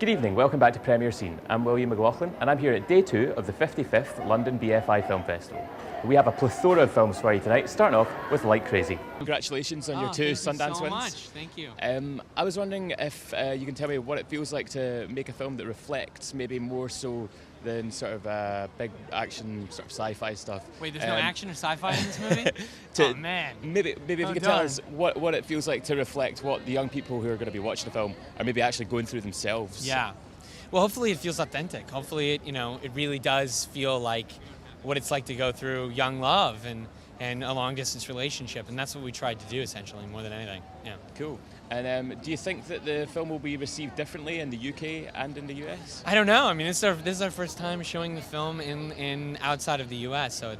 Good evening, welcome back to Premier Scene. I'm William McLaughlin and I'm here at day 2 of the 55th London BFI Film Festival. We have a plethora of films for you tonight, starting off with Like Crazy. Congratulations on your 2 Sundance wins. Much. Thank you. I was wondering if you can tell me what it feels like to make a film that reflects maybe more so than sort of big action sort of sci-fi stuff. Wait, there's no action or sci-fi in this movie? Oh man. Maybe if you could tell us what it feels like to reflect what the young people who are going to be watching the film are maybe actually going through themselves. Yeah. Well, hopefully it feels authentic. Hopefully it really does feel like what it's like to go through young love and a long distance relationship, and that's what we tried to do essentially more than anything. Yeah. Cool. And do you think that the film will be received differently in the UK and in the US? I don't know. I mean, this is our first time showing the film in outside of the US, so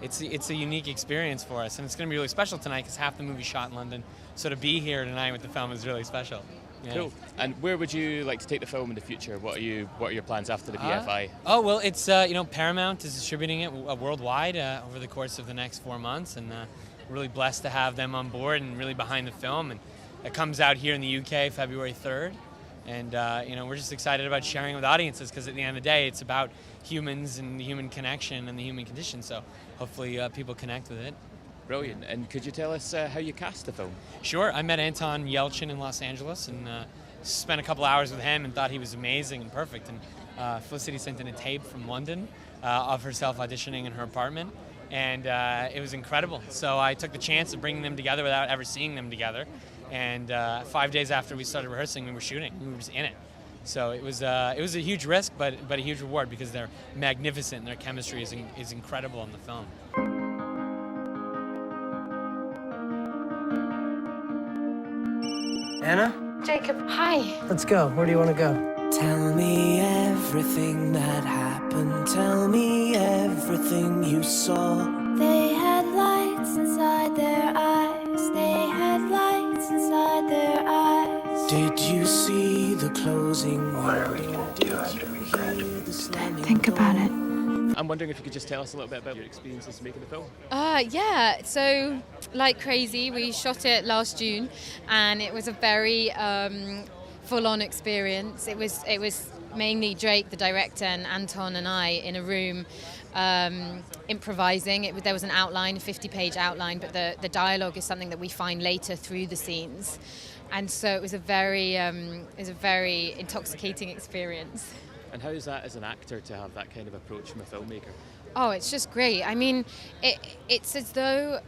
it's a unique experience for us, and it's going to be really special tonight because half the movie shot in London. So to be here tonight with the film is really special. Yeah. Cool. And where would you like to take the film in the future? What are your plans after the BFI? Well, it's Paramount is distributing it worldwide over the course of the next 4 months, and we're really blessed to have them on board and really behind the film. And it comes out here in the UK February 3rd, and we're just excited about sharing with audiences because at the end of the day, it's about humans and the human connection and the human condition. So hopefully people connect with it. Brilliant. And could you tell us how you cast the film? Sure. I met Anthon Yelchin in Los Angeles and spent a couple hours with him and thought he was amazing and perfect. And Felicity sent in a tape from London of herself auditioning in her apartment, and it was incredible. So I took the chance of bringing them together without ever seeing them together. And 5 days after we started rehearsing, we were shooting. We were just in it. So it was a huge risk, but a huge reward because they're magnificent and their chemistry is incredible in the film. Anna? Jacob, hi. Let's go. Where do you want to go? Tell me everything that happened. Tell me everything you saw. They had lights inside their eyes. They had lights inside their eyes. Did you see the closing? What are we going to do after we graduate? Think about it. I'm wondering if you could just tell us a little bit about your experiences making the film. Yeah, so Like Crazy, we shot it last June, and it was a very full-on experience. It was mainly Drake, the director, and Anthon and I in a room improvising. There was an outline, a 50-page outline, but the dialogue is something that we find later through the scenes. And so it was a very intoxicating expation. And how is that as an actor to have that kind of approach from a filmmaker? Oh, it's just great. I mean, it's as though,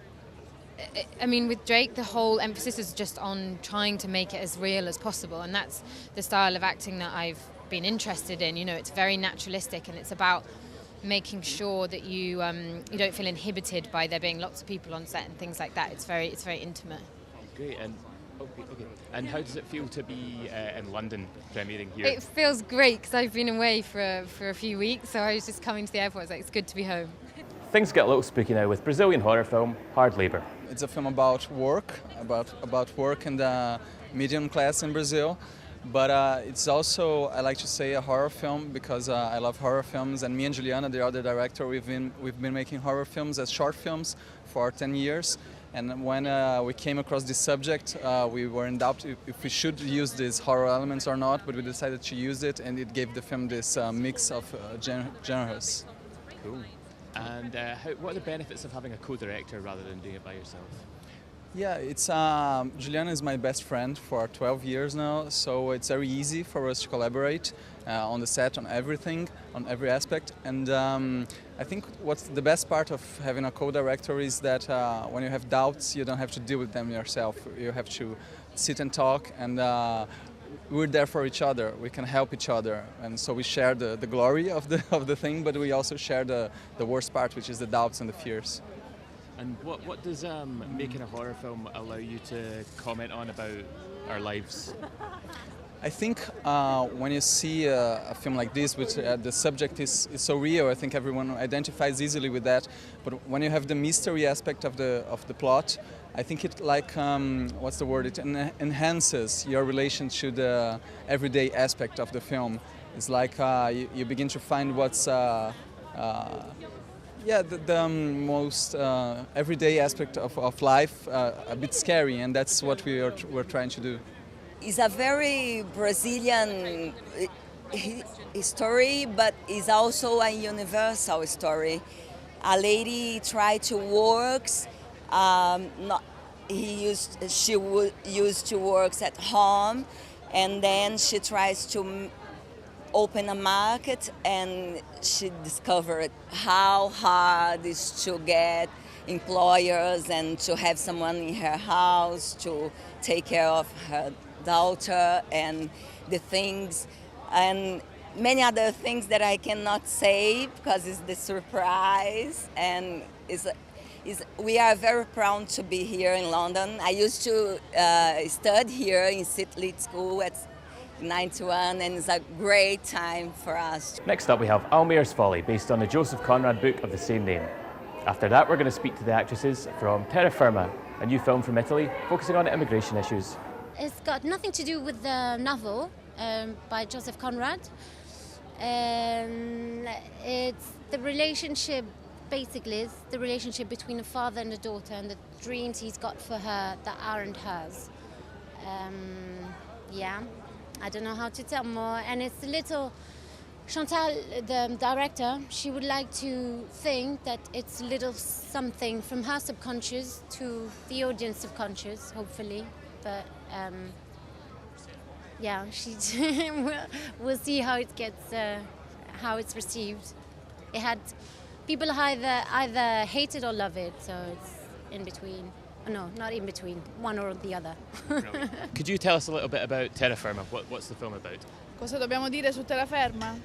with Drake, the whole emphasis is just on trying to make it as real as possible, and that's the style of acting that I've been interested in. It's very naturalistic, and it's about making sure that you don't feel inhibited by there being lots of people on set and things like that. It's very intimate. Great. And okay. And how does it feel to be in London premiering here? It feels great because I've been away for a few weeks, so I was just coming to the airport. It's good to be home. Things get a little spooky now with Brazilian horror film Hard Labour. It's a film about work, about work and the medium class in Brazil. But it's also, I like to say, a horror film because I love horror films. And me and Juliana, the other director, we've been making horror films as short films for 10 years. And when we came across this subject, we were in doubt if we should use these horror elements or not, but we decided to use it, and it gave the film this mix of genres. Cool. And what are the benefits of having a co-director rather than doing it by yourself? Yeah, it's Juliana is my best friend for 12 years now, so it's very easy for us to collaborate on the set, on everything, on every aspect. And I think what's the best part of having a co-director is that when you have doubts, you don't have to deal with them yourself. You have to sit and talk, and we're there for each other. We can help each other, and so we share the glory of the thing, but we also share the worst part, which is the doubts and the fears. And what does making a horror film allow you to comment on about our lives? I think when you see a film like this, which the subject is so real, I think everyone identifies easily with that. But when you have the mystery aspect of the plot, I think it what's the word? It enhances your relation to the everyday aspect of the film. It's like you begin to find what's the most everyday aspect of life a bit scary, and that's what we're trying to do. It's a very Brazilian story, but it's also a universal story. A lady tried to work. She used to work at home, and then she tries to open a market, and she discovered how hard it is to get employers and to have someone in her house to take care of her daughter and the things and many other things that I cannot say because it's the surprise, and we are very proud to be here in London. I used to study here in City Lit School at 91, and it's a great time for us. Next up we have Almayr's Folly, based on the Joseph Conrad book of the same name. After that we're going to speak to the actresses from Terrferma, a new film from Italy focusing on immigration issues. It's got nothing to do with the novel by Joseph Conrad. It's the relationship, basically, it's the relationship between a father and a daughter and the dreams he's got for her that aren't hers. Yeah, I don't know how to tell more. And it's a little... Chantal, the director, she would like to think that it's a little something from her subconscious to the audience subconscious, hopefully. But yeah, we'll see how it gets, how it's received. It had people either hate it or love it, so it's in between. No, not in between, one or the other. Could you tell us a little bit about Terrferma? What's the film about? Cosa dobbiamo dire su Terraferma?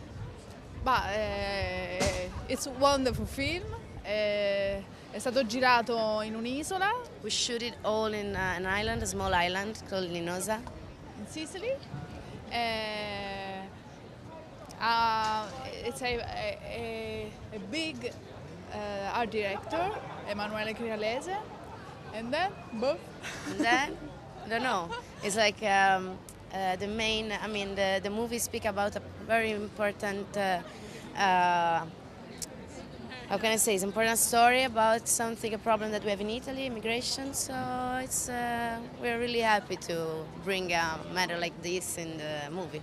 It's a wonderful film. È stato girato in un'isola. We shoot it all in an island, a small island called Linosa. In Sicily. It's a big art director, Emanuele Crialese. And then, boom. And then, I don't know. It's like the main, I mean, the movie speak about a very important, how can I say, it's an important story about something, a problem that we have in Italy, immigration. So it's, we're really happy to bring a matter like this in the movie.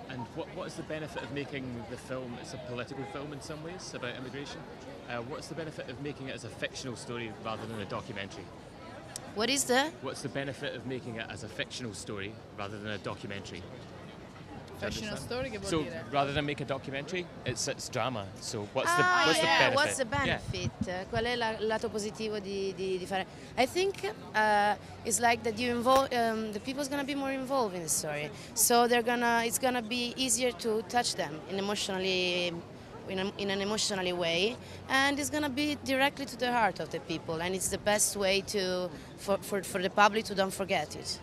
And what is the benefit of making the film? It's a political film in some ways about immigration. What's the benefit of making it as a fictional story rather than a documentary? What is the? What's the benefit of making it as a fictional story rather than a documentary? Fictional story, che vuol so dire? Rather than make a documentary, it's drama. So what's the benefit? What's the benefit? Yeah. Qual è il lato positivo di fare? I think it's like that you involve the people's gonna be more involved in the story. So it's gonna be easier to touch them in an emotionally way, and it's going to be directly to the heart of the people, and it's the best way for the public to don't forget it,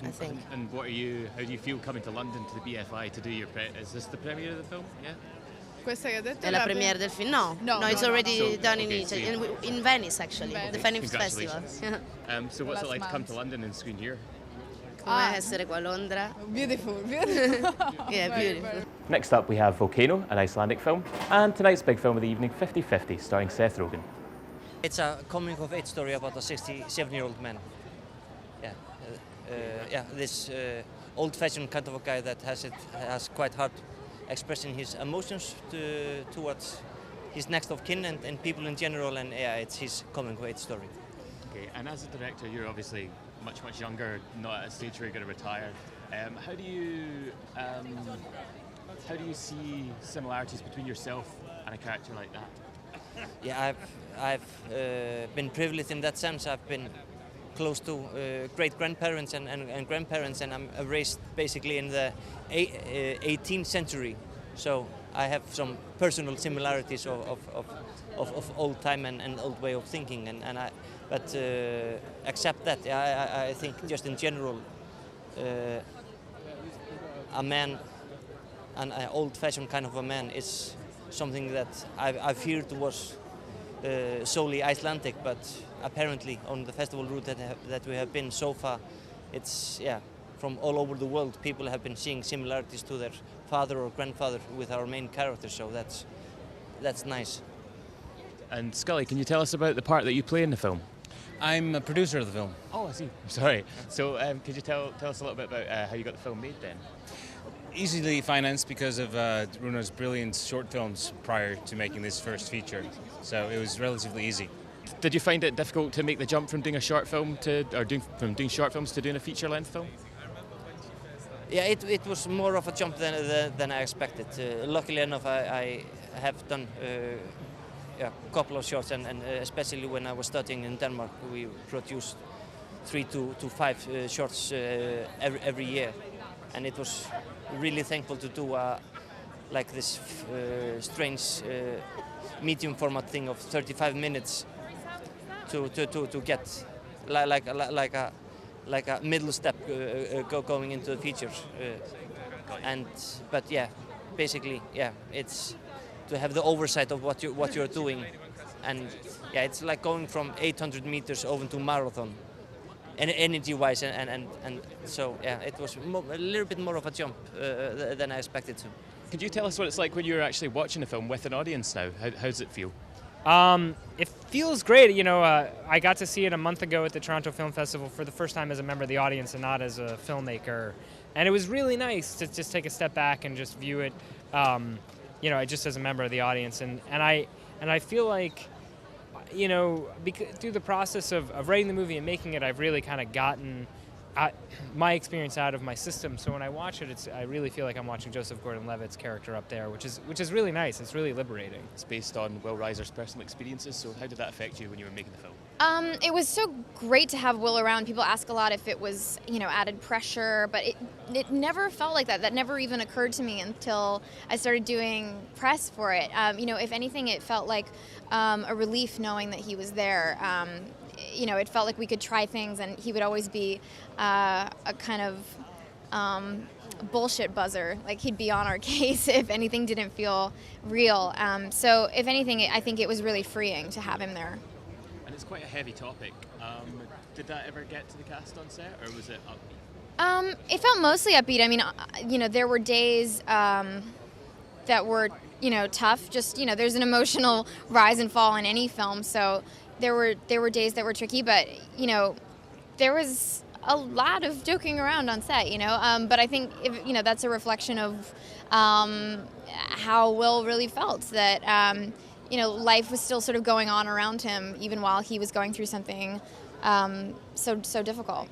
I think. And how do you feel coming to London to the BFI to do your is this the premiere of the film? Yeah. Questa che ha detto è la premiere del film? No, it's already done in Italy, in Venice actually, the Venice Festival. So what's it like to come to London and screen here? Come essere qua a Londra. Beautiful. Yeah, beautiful. Next up we have Volcano, an Icelandic film, and tonight's big film of the evening, 50/50, starring Seth Rogen. It's a coming-of-age story about a 67-year-old man. This old-fashioned kind of a guy that has quite hard expressing his emotions towards his next of kin and people in general, and it's his coming-of-age story. Okay, and as a director, you're obviously much younger, not at a stage where you're going to retire. How do you see similarities between yourself and a character like that? Yeah, I've been privileged in that sense. I've been close to great-grandparents and grandparents, and I'm raised basically in the 18th century. So I have some personal similarities of old time and old way of thinking, but except that, I think just in general, a man, an old-fashioned kind of a man, is something that I've heard was solely Icelandic, but apparently on the festival route that we have been so far, it's from all over the world. People have been seeing similarities to their father or grandfather with our main character, so that's nice. And Scully, can you tell us about the part that you play in the film? I'm a producer of the film. Oh, I see. Sorry. So could you tell us a little bit about how you got the film made then? Easily financed because of Runa's brilliant short films prior to making this first feature, so it was relatively easy. Did you find it difficult to make the jump from doing a short film from doing short films to doing a feature-length film? Yeah, it was more of a jump than I expected. Luckily enough, I have done a couple of shorts, and especially when I was studying in Denmark, we produced 3 to 5 shorts every year, and it was really thankful to do like this strange medium format thing of 35 minutes to get like a middle step going into the features, but yeah, basically it's to have the oversight of what you're doing, and yeah, it's like going from 800 meters over to marathon, energy-wise, and so yeah, it was a little bit more of a jump than I expected to. Could you tell us what it's like when you're actually watching the film with an audience now? How does it feel? It feels great. You know, I got to see it a month ago at the Toronto Film Festival for the first time as a member of the audience and not as a filmmaker. And it was really nice to just take a step back and just view it, you know, just as a member of the audience. And I feel like, you know, through the process of writing the movie and making it, I've really kind of gotten my experience out of my system. So when I watch it, I really feel like I'm watching Joeseph Gordon-Levitt's character up there, which is really nice. It's really liberating. It's based on Will Reiser's personal experiences. So how did that affect you when you were making the film? It was so great to have Will around. People ask a lot if it was, you know, added pressure, but it never felt like that. That never even occurred to me until I started doing press for it. You know, if anything, it felt like a relief knowing that he was there. You know, it felt like we could try things, and he would always be a kind of bullshit buzzer. Like, he'd be on our case if anything didn't feel real. So if anything, I think it was really freeing to have him there. And it's quite a heavy topic. Did that ever get to the cast on set, or was it upbeat? It felt mostly upbeat. I mean, you know, there were days that were, you know, tough. Just, you know, there's an emotional rise and fall in any film, so there were days that were tricky, but, you know, there was a lot of joking around on set, you know, but I think, you know, that's a reflection of how Will really felt, that, you know, life was still sort of going on around him, even while he was going through something so difficult.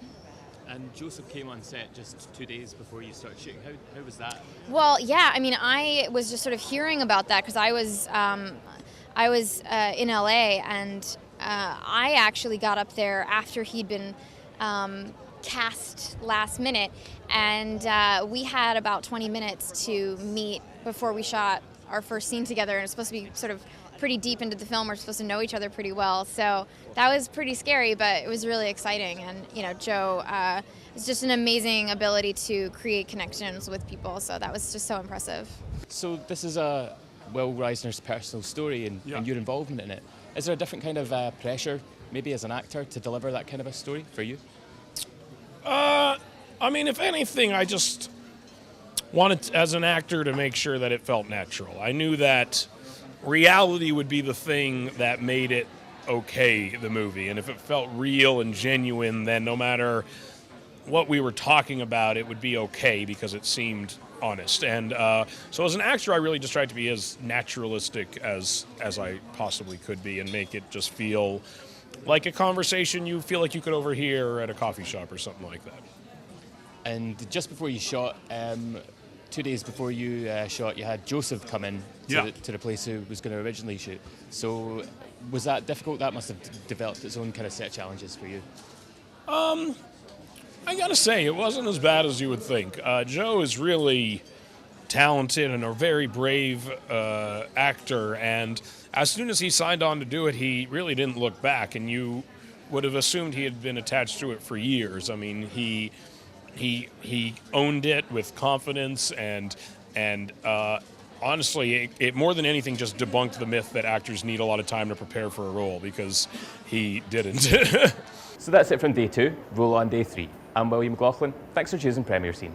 And Joeseph came on set just 2 days before you started shooting. How was that? Well, yeah, I mean, I was just sort of hearing about that because I was in LA, and I actually got up there after he'd been cast last minute, and we had about 20 minutes to meet before we shot our first scene together, and it's supposed to be sort of pretty deep into the film. We're supposed to know each other pretty well, so that was pretty scary, but it was really exciting. And, you know, Joe is just an amazing ability to create connections with people, so that was just so impressive. So this is Will Reiser's personal story and your involvement in it. Is there a different kind of pressure, maybe as an actor, to deliver that kind of a story for you? I mean, if anything, I just wanted, as an actor, to make sure that it felt natural. I knew that reality would be the thing that made it okay, the movie. And if it felt real and genuine, then no matter what we were talking about, it would be okay because it seemed honest. And so as an actor, I really just tried to be as naturalistic as I possibly could be and make it just feel like a conversation you feel like you could overhear at a coffee shop or something like that. And just before you shot, 2 days before you shot, you had Joeseph come in to the place who was going to originally shoot. So was that difficult? That must have developed its own kind of set of challenges for you. I gotta say, it wasn't as bad as you would think. Joe is really talented and a very brave actor, and as soon as he signed on to do it, he really didn't look back, and you would have assumed he had been attached to it for years. I mean, he owned it with confidence, and honestly, it more than anything just debunked the myth that actors need a lot of time to prepare for a role, because he didn't. So that's it from day 2. Roll on day 3. I'm William McLaughlin. Thanks for choosing Premiere Scene.